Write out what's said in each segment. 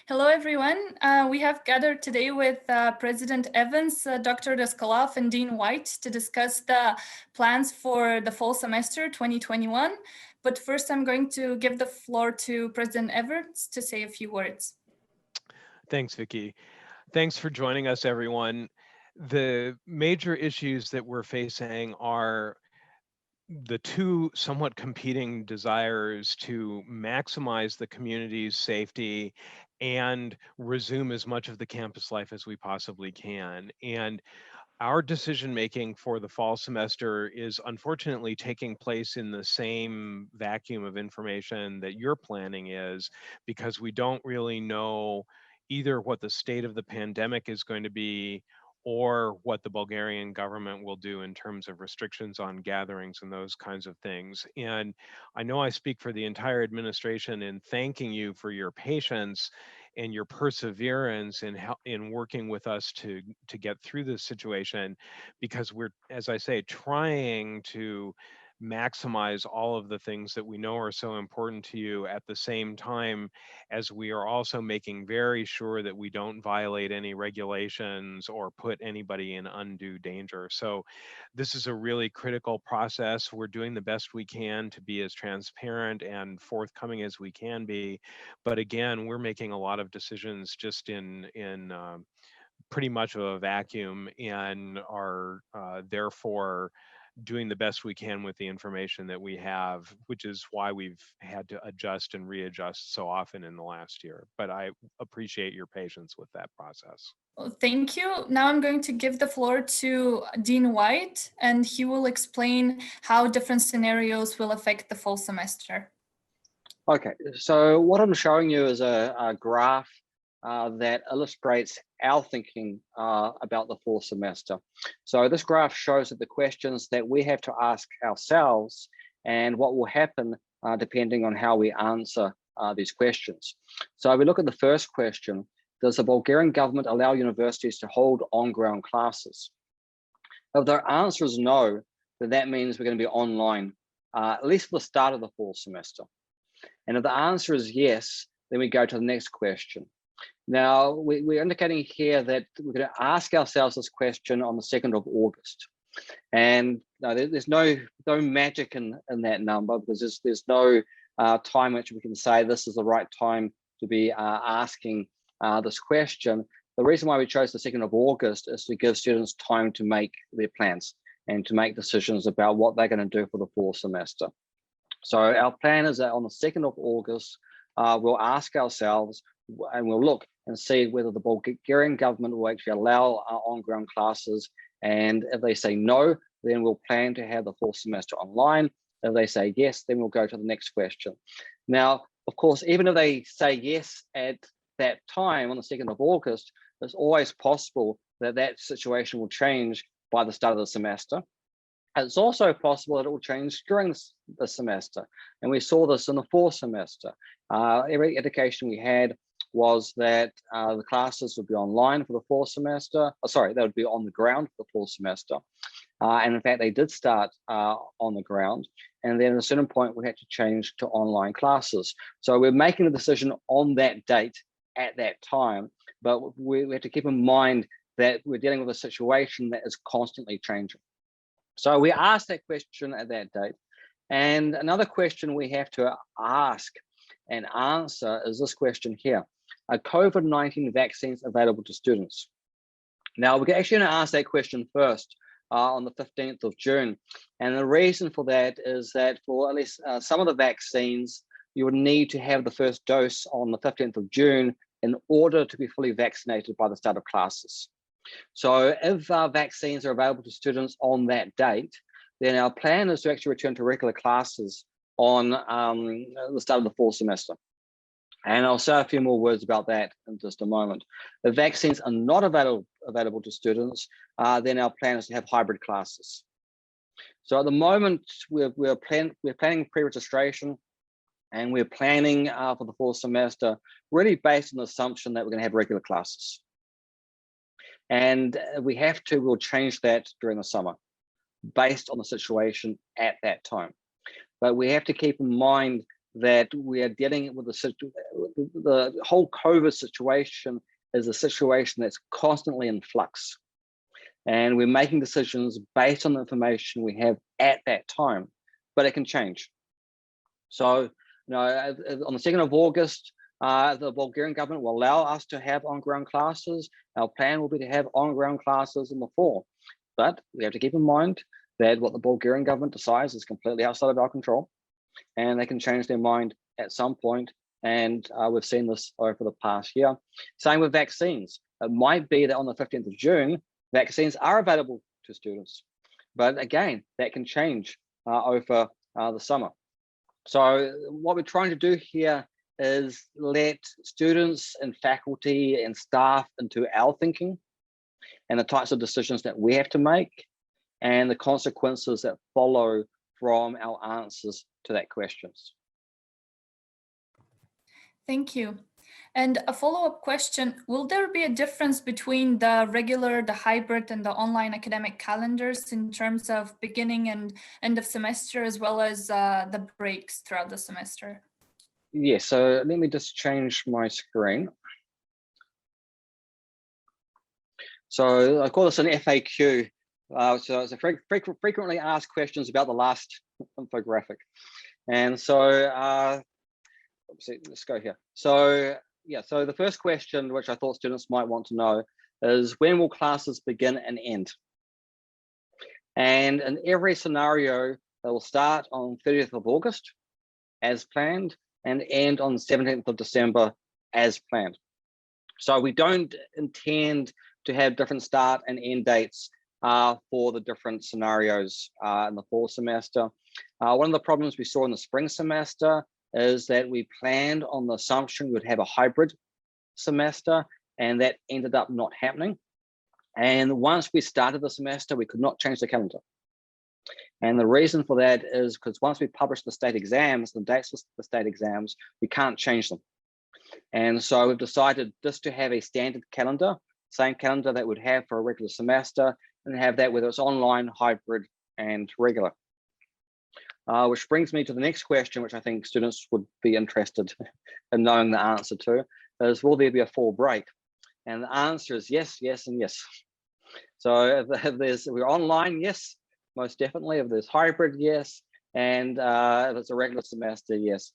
Hello, everyone. We have gathered today with President Evans, Dr. Daskalov, and Dean White to discuss the plans for the fall semester 2021. But first, I'm going to give the floor to President Evans to say a few words. Thanks, Vicky. Thanks for joining us, everyone. The major issues that we're facing are the two somewhat competing desires to maximize the community's safety and resume as much of the campus life as we possibly can. And our decision making for the fall semester is unfortunately taking place in the same vacuum of information that your planning is, because we don't really know either what the state of the pandemic is going to be or what the Bulgarian government will do in terms of restrictions on gatherings and those kinds of things. And I know I speak for the entire administration in thanking you for your patience and your perseverance in working with us to get through this situation, because we're, as I say, trying to maximize all of the things that we know are so important to you at the same time as we are also making very sure that we don't violate any regulations or put anybody in undue danger. So this is a really critical process. We're doing the best we can to be as transparent and forthcoming as we can be. But again, we're making a lot of decisions just in pretty much of a vacuum, and are therefore doing the best we can with the information that we have, which is why we've had to adjust and readjust so often in the last year. But I appreciate your patience with that process. Well, thank you. Now I'm going to give the floor to Dean White, and he will explain how different scenarios will affect the fall semester. Okay, so what I'm showing you is a graph that illustrates our thinking about the fall semester. So this graph shows that the questions that we have to ask ourselves and what will happen depending on how we answer these questions. So if we look at the first question, does the Bulgarian government allow universities to hold on-ground classes? If their answer is no, then that means we're going to be online, at least for the start of the fall semester. And if the answer is yes, then we go to the next question. Now, we're indicating here that we're going to ask ourselves this question on the 2nd of August. And there's no magic in that number, because there's no time which we can say this is the right time to be asking this question. The reason why we chose the 2nd of August is to give students time to make their plans and to make decisions about what they're going to do for the fall semester. So our plan is that on the 2nd of August, we'll ask ourselves and we'll look and see whether the Bulgarian government will actually allow on-ground classes. And if they say no, then we'll plan to have the fall semester online. If they say yes, then we'll go to the next question. Now, of course, even if they say yes at that time on the 2nd of August, it's always possible that that situation will change by the start of the semester. It's also possible that it will change during the semester. And we saw this in the fall semester. Every indication we had was that the classes would be online for the fall semester. Sorry, they would be on the ground for the fall semester. And in fact, they did start on the ground. And then at a certain point, we had to change to online classes. So we're making a decision on that date at that time, but we have to keep in mind that we're dealing with a situation that is constantly changing. So we asked that question at that date. And another question we have to ask and answer is this question here. Are COVID-19 vaccines available to students? Now, we're actually going to ask that question first on the 15th of June. And the reason for that is that for at least some of the vaccines, you would need to have the first dose on the 15th of June in order to be fully vaccinated by the start of classes. So if vaccines are available to students on that date, then our plan is to actually return to regular classes on the start of the fall semester. And I'll say a few more words about that in just a moment. If vaccines are not available to students, then our plan is to have hybrid classes. So at the moment, we're planning pre-registration, and we're planning for the fall semester really based on the assumption that we're going to have regular classes. And we'll change that during the summer based on the situation at that time. But we have to keep in mind that we are dealing with the whole COVID situation is a situation that's constantly in flux. And we're making decisions based on the information we have at that time, but it can change. So, on the 2nd of August, the Bulgarian government will allow us to have on-ground classes. Our plan will be to have on-ground classes in the fall. But we have to keep in mind that what the Bulgarian government decides is completely outside of our control, and they can change their mind at some point. And we've seen this over the past year. Same with vaccines. It might be that on the 15th of June, vaccines are available to students. But again, that can change over the summer. So what we're trying to do here is let students and faculty and staff into our thinking and the types of decisions that we have to make and the consequences that follow from our answers to that questions. Thank you. And a follow-up question, will there be a difference between the regular, the hybrid, and the online academic calendars in terms of beginning and end of semester, as well as the breaks throughout the semester? Yes, so let me just change my screen. So I call this an FAQ. So it's a frequently asked questions about the last infographic. And so, let's go here. So yeah, so the first question, which I thought students might want to know, is when will classes begin and end? And in every scenario, they will start on 30th of August as planned and end on 17th of December as planned. So we don't intend to have different start and end dates for the different scenarios in the fall semester. One of the problems we saw in the spring semester is that we planned on the assumption we would have a hybrid semester, and that ended up not happening. And once we started the semester, we could not change the calendar. And the reason for that is because once we publish the state exams, the dates for the state exams, we can't change them. And so we've decided just to have a standard calendar, same calendar that we'd have for a regular semester, and have that whether it's online, hybrid, and regular. Which brings me to the next question, which I think students would be interested in knowing the answer to, is will there be a fall break? And the answer is yes, yes, and yes. So if we're online, yes, most definitely. If there's hybrid, yes. And if it's a regular semester, yes.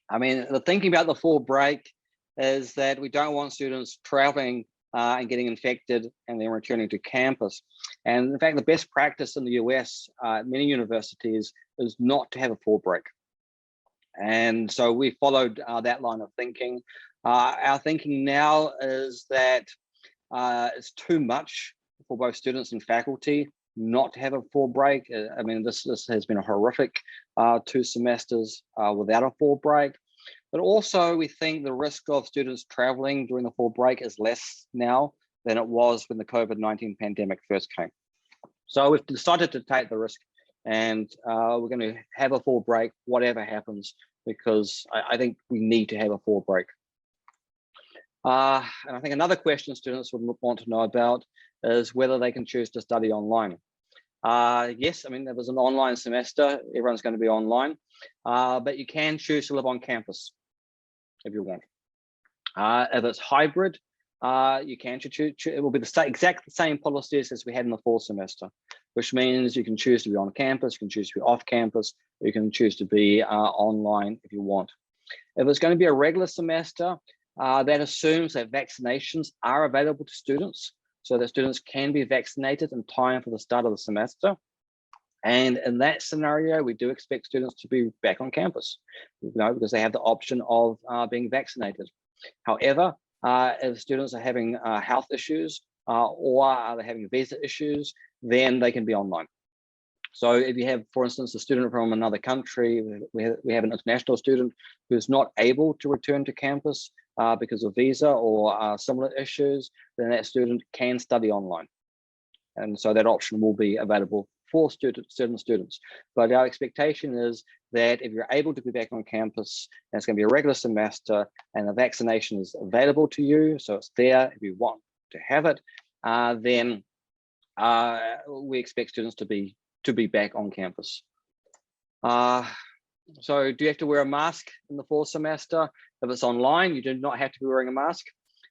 I mean, the thinking about the fall break is that we don't want students traveling and getting infected and then returning to campus. And in fact, the best practice in the US, many universities, is not to have a fall break. And so we followed that line of thinking. Our thinking now is that it's too much for both students and faculty not to have a fall break. I mean, this has been a horrific 2 semesters without a fall break. But also we think the risk of students traveling during the fall break is less now than it was when the COVID-19 pandemic first came. So we've decided to take the risk, and we're going to have a fall break, whatever happens, because I think we need to have a fall break. And I think another question students would want to know about is whether they can choose to study online. Yes, I mean, if there's an online semester, everyone's going to be online, but you can choose to live on campus if you want. If it's hybrid, you can choose, it will be the exact same policies as we had in the fall semester, which means you can choose to be on campus, you can choose to be off campus, you can choose to be online if you want. If it's going to be a regular semester, that assumes that vaccinations are available to students, so that students can be vaccinated in time for the start of the semester. And in that scenario, we do expect students to be back on campus, because they have the option of being vaccinated. However, if students are having health issues or they're having visa issues, then they can be online. So if you have, for instance, a student from another country, we have an international student who's not able to return to campus because of visa or similar issues, then that student can study online. And so that option will be available for certain students. But our expectation is that if you're able to be back on campus, and it's going to be a regular semester, and the vaccination is available to you, so it's there if you want to have it, then we expect students to be back on campus. So do you have to wear a mask in the fall semester? If it's online, you do not have to be wearing a mask.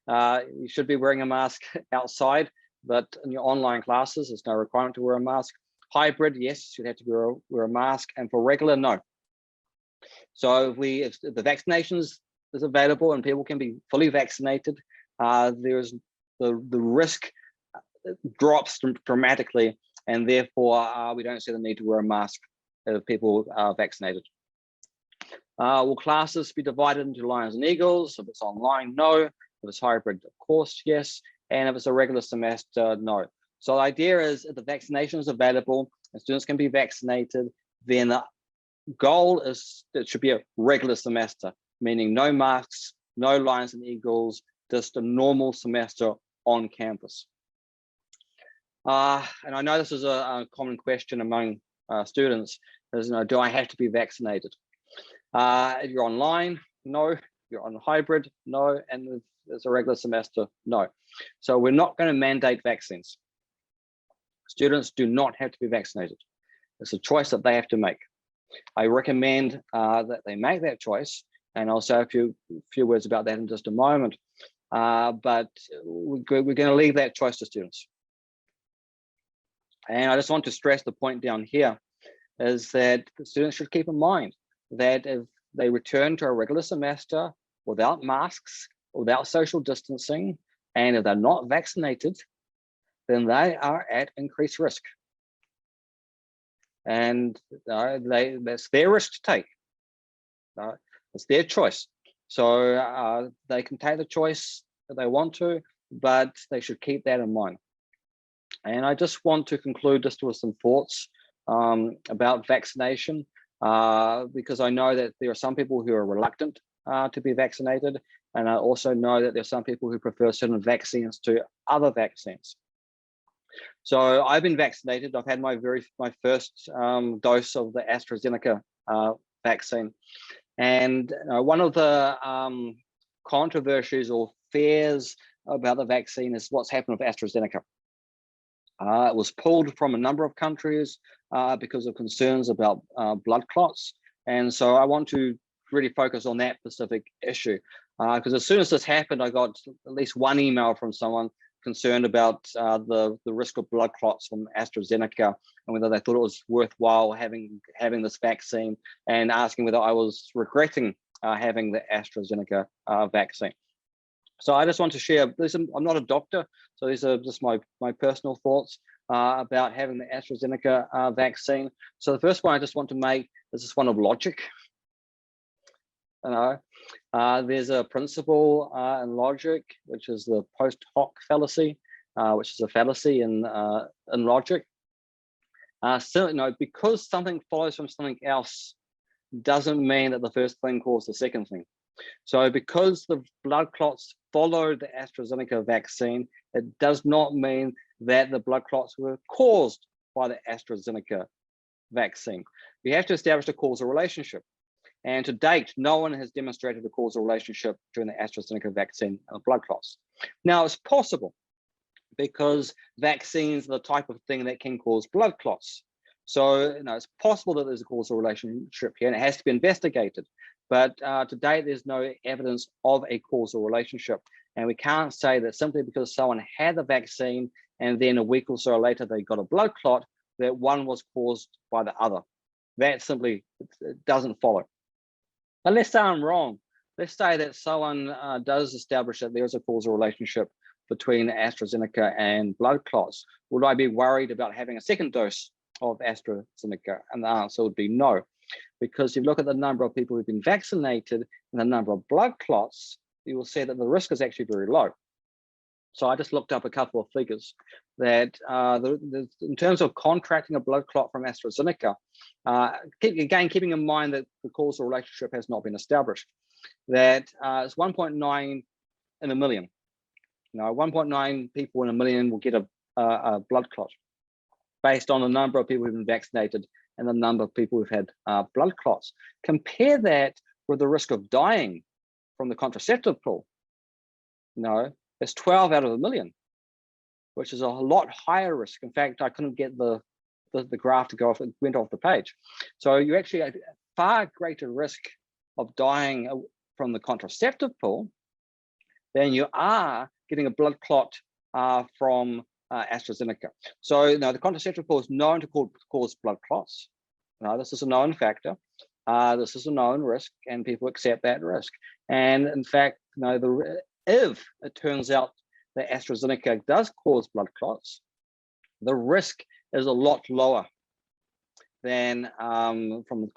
You should be wearing a mask outside, but in your online classes, there's no requirement to wear a mask. Hybrid, yes, you'd have to wear a mask, and for regular, no. So if the vaccinations is available and people can be fully vaccinated, there's the risk drops dramatically, and therefore we don't see the need to wear a mask if people are vaccinated. Will classes be divided into lions and eagles? If it's online, no. If it's hybrid, of course, yes. And if it's a regular semester, no. So the idea is if the vaccination is available and students can be vaccinated, then the goal is it should be a regular semester, meaning no masks, no lions and eagles, just a normal semester on campus. And I know this is a common question among students, is, do I have to be vaccinated? If you're online, no. If you're on hybrid, no. And if it's a regular semester, no. So we're not going to mandate vaccines. Students do not have to be vaccinated. It's a choice that they have to make. I recommend that they make that choice, and I'll say a few words about that in just a moment. But we're going to leave that choice to students. And I just want to stress the point down here is that the students should keep in mind that if they return to a regular semester without masks, without social distancing, and if they're not vaccinated, then they are at increased risk. And that's their risk to take. It's their choice. So they can take the choice that they want to, but they should keep that in mind. And I just want to conclude just with some thoughts about vaccination, because I know that there are some people who are reluctant to be vaccinated. And I also know that there are some people who prefer certain vaccines to other vaccines. So I've been vaccinated. I've had my first dose of the AstraZeneca vaccine. And one of the controversies or fears about the vaccine is what's happened with AstraZeneca. It was pulled from a number of countries because of concerns about blood clots. And so I want to really focus on that specific issue. Because as soon as this happened, I got at least one email from someone concerned about the risk of blood clots from AstraZeneca and whether they thought it was worthwhile having this vaccine, and asking whether I was regretting having the AstraZeneca vaccine. So I just want to share, I'm not a doctor, so these are just my personal thoughts about having the AstraZeneca vaccine. So the first one I just want to make is just one of logic. There's a principle in logic, which is the post hoc fallacy, which is a fallacy in logic. So, because something follows from something else doesn't mean that the first thing caused the second thing. So because the blood clots followed the AstraZeneca vaccine, it does not mean that the blood clots were caused by the AstraZeneca vaccine. You have to establish a causal relationship. And to date, no one has demonstrated a causal relationship between the AstraZeneca vaccine and the blood clots. Now, it's possible because vaccines are the type of thing that can cause blood clots. So, it's possible that there's a causal relationship here, and it has to be investigated. But to date, there's no evidence of a causal relationship. And we can't say that simply because someone had the vaccine and then a week or so later they got a blood clot, that one was caused by the other. That simply doesn't follow. But let's say I'm wrong. Let's say that someone does establish that there is a causal relationship between AstraZeneca and blood clots. Would I be worried about having a second dose of AstraZeneca? And the answer would be no. Because if you look at the number of people who've been vaccinated and the number of blood clots, you will see that the risk is actually very low. So I just looked up a couple of figures that in terms of contracting a blood clot from AstraZeneca, keeping in mind that the causal relationship has not been established, that it's 1.9 in a million. 1.9 people in a million will get a blood clot based on the number of people who've been vaccinated and the number of people who've had blood clots. Compare that with the risk of dying from the contraceptive pill. It's 12 out of a million, which is a lot higher risk. In fact, I couldn't get the graph to go off, it went off the page. So you actually far greater risk of dying from the contraceptive pill than you are getting a blood clot from AstraZeneca. So now the contraceptive pill is known to cause blood clots. Now, this is a known factor. This is a known risk, and people accept that risk. And in fact, if it turns out that AstraZeneca does cause blood clots, the risk is a lot lower than from the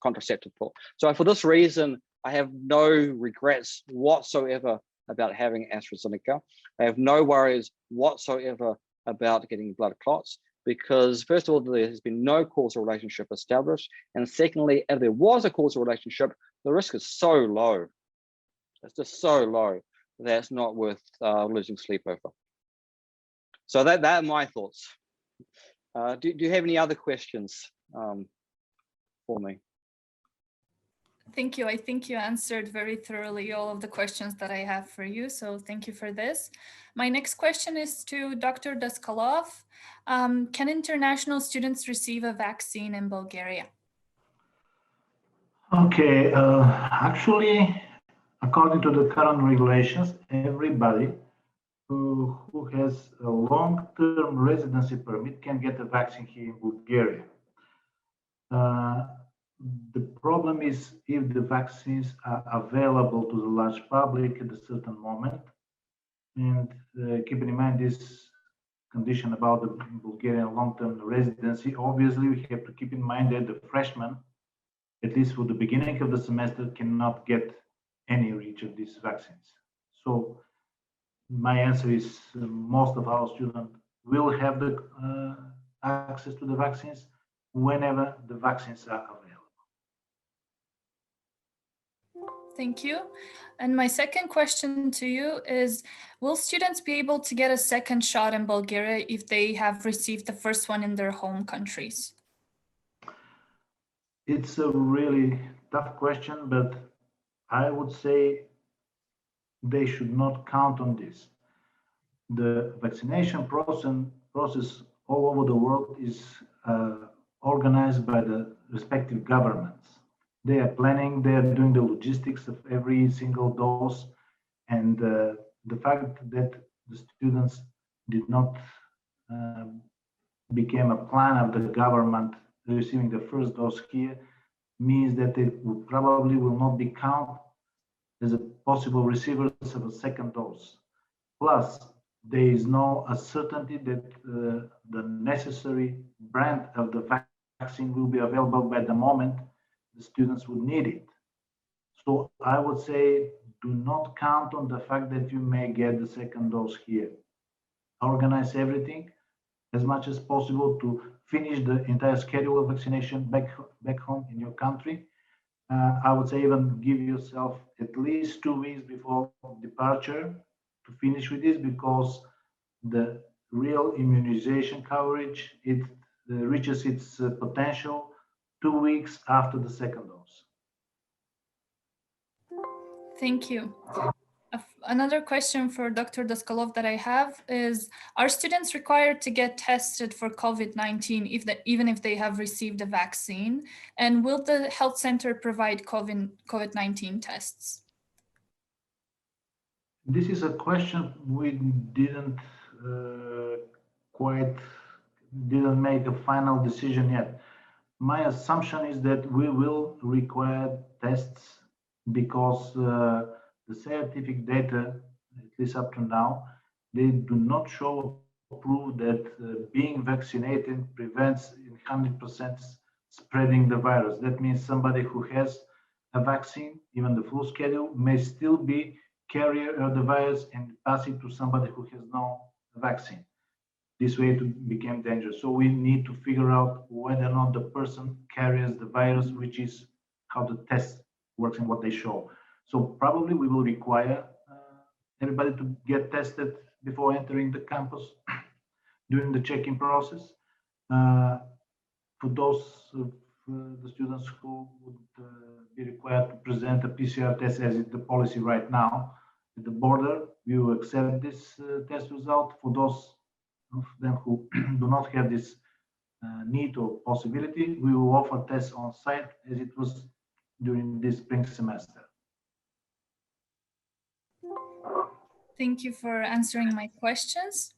contraceptive pill. So for this reason, I have no regrets whatsoever about having AstraZeneca. I have no worries whatsoever about getting blood clots, because first of all, there has been no causal relationship established. And secondly, if there was a causal relationship, the risk is so low. It's just so low that it's not worth losing sleep over. So that are my thoughts. Do you have any other questions for me? Thank you. I think you answered very thoroughly all of the questions that I have for you. So thank you for this. My next question is to Dr. Daskalov. Can international students receive a vaccine in Bulgaria? Okay, actually, according to the current regulations, everybody who has a long-term residency permit can get a vaccine here in Bulgaria. The problem is if the vaccines are available to the large public at a certain moment, and keeping in mind this condition about the Bulgarian long-term residency, obviously we have to keep in mind that the freshmen, at least for the beginning of the semester, cannot get any reach of these vaccines. So my answer is most of our students will have the access to the vaccines whenever the vaccines are available. Thank you. And my second question to you is, will students be able to get a second shot in Bulgaria if they have received the first one in their home countries? It's a really tough question, but I would say they should not count on this. The vaccination process all over the world is organized by the respective governments. They are planning, they are doing the logistics of every single dose, and the fact that the students did not become a plan of the government receiving the first dose here means that they probably will not be counted as a possible recipients of a second dose. Plus, there is no certainty that the necessary brand of the vaccine will be available by the moment the students would need it. So I would say do not count on the fact that you may get the second dose here. Organize everything as much as possible to finish the entire schedule of vaccination back home in your country. I would say even give yourself at least 2 weeks before departure to finish with this, because the real immunization coverage, it reaches its potential 2 weeks after the second dose. Thank you. Another question for Dr. Daskalov that I have is, are students required to get tested for COVID-19 even if they have received a vaccine? And will the health center provide COVID-19 tests? This is a question we didn't make a final decision yet. My assumption is that we will require tests because the scientific data, at least up to now, they do not show or prove that being vaccinated prevents in 100% spreading the virus. That means somebody who has a vaccine, even the full schedule, may still be carrier of the virus and pass it to somebody who has no vaccine. This way it became dangerous. So we need to figure out whether or not the person carries the virus, which is how the test works and what they show. So probably we will require everybody to get tested before entering the campus during the check-in process. For those of the students who would be required to present a PCR test, as is the policy right now at the border, we will accept this test result. For those of them who do not have this need or possibility, we will offer tests on site as it was during this spring semester. Thank you for answering my questions.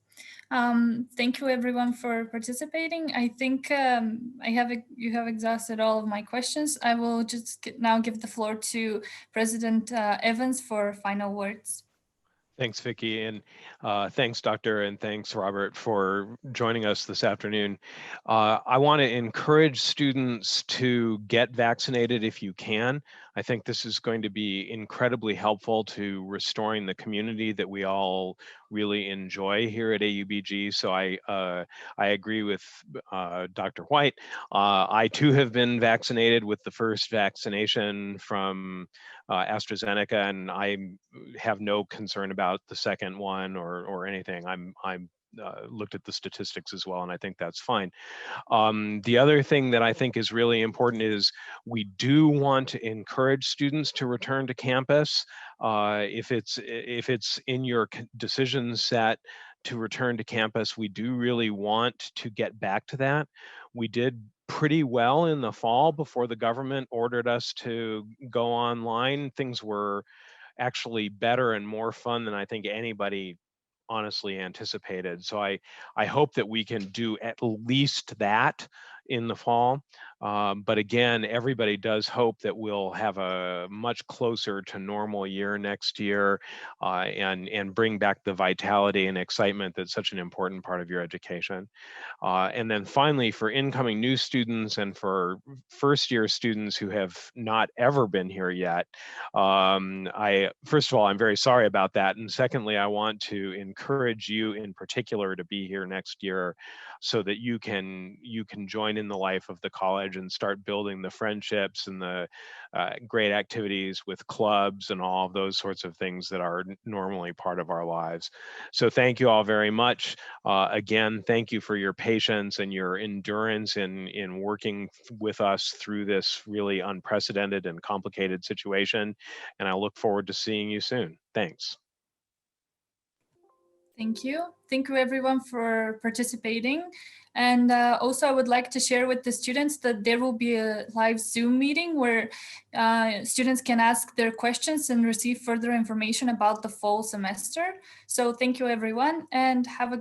Thank you everyone for participating. I think you have exhausted all of my questions. I will just now give the floor to President Evans for final words. Thanks, Vicky, and thanks, Doctor, and thanks, Robert, for joining us this afternoon. I want to encourage students to get vaccinated if you can. I think this is going to be incredibly helpful to restoring the community that we all really enjoy here at AUBG. So I agree with Dr. White. I too have been vaccinated with the first vaccination from AstraZeneca, and I have no concern about the second one or anything. I'm looked at the statistics as well, and I think that's fine. The other thing that I think is really important is we do want to encourage students to return to campus. If it's in your decision set to return to campus, we do really want to get back to that. We did pretty well in the fall before the government ordered us to go online. Things were actually better and more fun than I think anybody honestly anticipated. So I hope that we can do at least that in the fall. But again, everybody does hope that we'll have a much closer to normal year next year and bring back the vitality and excitement that's such an important part of your education. And then finally, for incoming new students and for first year students who have not ever been here yet, first of all, I'm very sorry about that. And secondly, I want to encourage you in particular to be here next year so that you can join in the life of the college and start building the friendships and the great activities with clubs and all of those sorts of things that are normally part of our lives. So thank you all very much. Again, thank you for your patience and your endurance in working with us through this really unprecedented and complicated situation. And I look forward to seeing you soon. Thanks. Thank you. Thank you everyone for participating. And also I would like to share with the students that there will be a live Zoom meeting where students can ask their questions and receive further information about the fall semester. So thank you everyone and have a